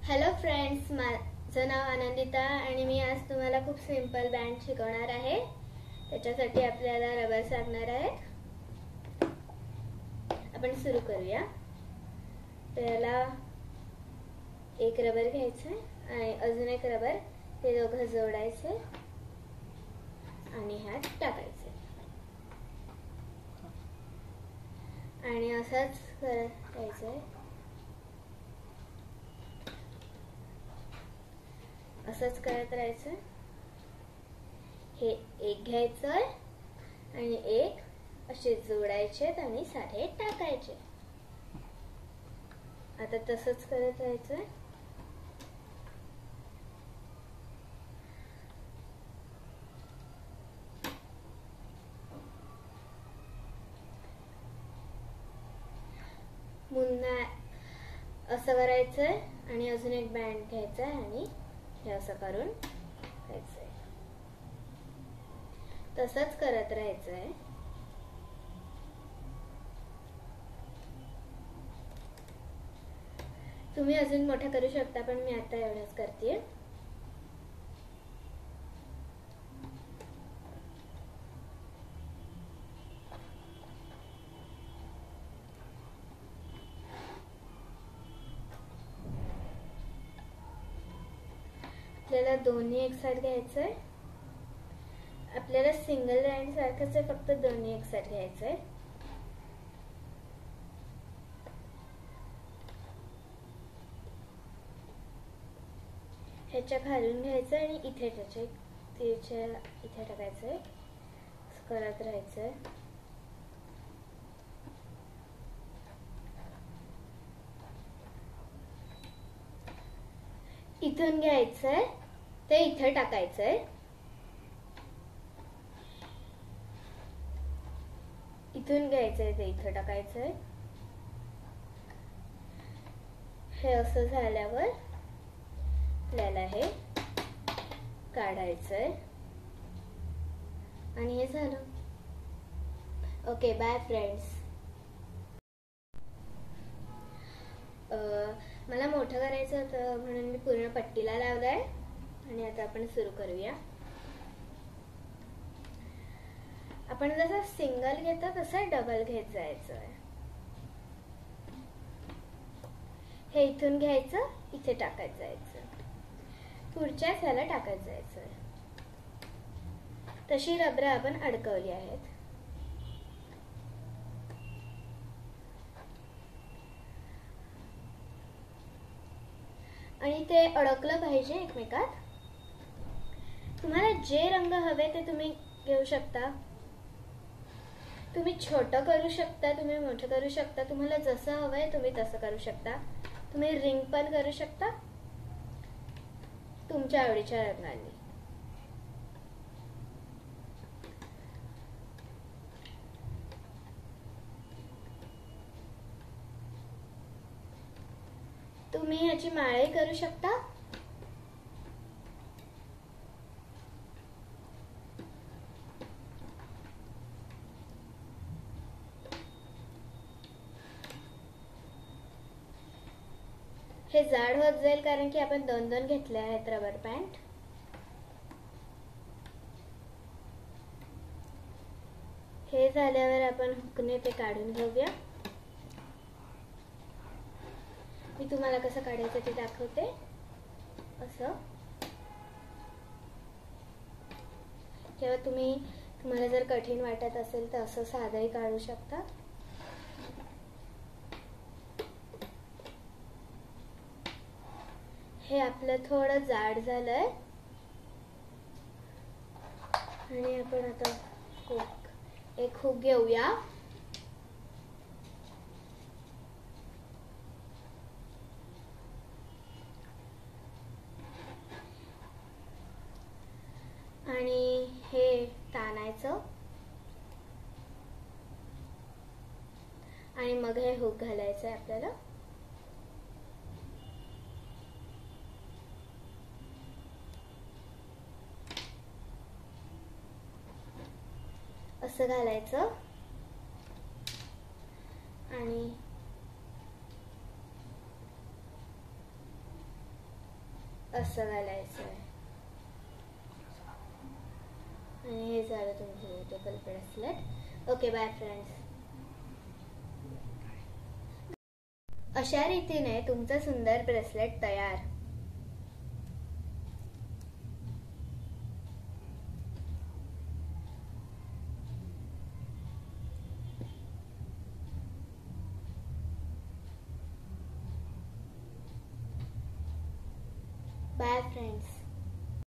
Hello friends, माझं नाव आनंदिता आणि मी आज तुम्हाला खूप सिंपल बँड शिकवणार आहे। त्याच्यासाठी आपल्याला रबर लागणार आहेत। आपण सुरू करूया। पहिला एक रबर घ्यायचं आणि अजून एक रबर, ते दोघं जोडायचे आणि ह्यात टाकायचे आणि असंच करायचं। असंच करत राहायचं। हे एक घ्यायचं आणि एक असे जोडायचे आणि सारे टाकायचे। आता तसंच करत राहायचं। पुन्हा असं करायचं आणि अजून एक बँड घ्यायचा आणि हे असं करून घ्यायचंय। तसंच करत राहायचंय। तुम्ही अजून मोठं करू शकता, पण मी आता एवढंच करते। आपल्याला दोन्ही एक साइड घ्यायचंय। आपल्याला सिंगल बँड सारखंच आहे, फक्त दोन्ही एक साइड घ्यायचंय। ह्याच्या खालून घ्यायचं आणि इथे इथे टाकायचंय। करत राहायचंय। इथून घ्यायचंय ते इथे टाकायचंय। इथून घ्यायचंय ते इथे टाकायचंय। हे असं झाल्यावर आपल्याला हे काढायचंय आणि हे झालं। Okay, bye friends. मला मोठं करायचं होतं म्हणून मी पूर्ण पट्टीला लावलंय आणि आता आपण सुरू करूया। आपण जसं सिंगल घेतो तसं डबल घेत जायचं। हे इथून घ्यायचं, इथे टाकत जायचं, पुढच्या ह्याला टाकत जायचं। तशी रबर आपण अडकवली आहेत। आणि ते अडकलं पाहिजे एकमेकात। तुम्हाला जे रंग हवे ते तुम्ही घेऊ शकता। तुम्ही छोटं करू शकता, तुम्ही मोठं करू शकता, तुम्हाला जसं हवंय तुम्ही तसं करू शकता। तुम्ही रिंग पण करू शकता तुमच्या आवडीच्या रंगाने। तुम्ही ह्याची माळही करू शकता। हे जाड होत जाईल कारण की आपण दोन दोन घेतले आहेत रबर बँड। हे झाल्यावर आपण हुकने ते काढून घेऊया। मी तुम्हाला कसं काढायचं ते दाखवते। असं किंवा तुम्हाला जर कठीण वाटत असेल तर असं साधंही काढू शकता। हे आपलं थोडं जाड झालंय आणि आपण आता एक हुक घेऊया आणि हे ताणायचं आणि मग हे हुक घालायचं आपल्याला। असं घालायचं आणि असं घालायचं आहे. आणि हे झालं तुमचं beautiful bracelet. Okay, bye friends. अशा रीतीने तुमचं सुंदर ब्रेसलेट तयार. Bye friends.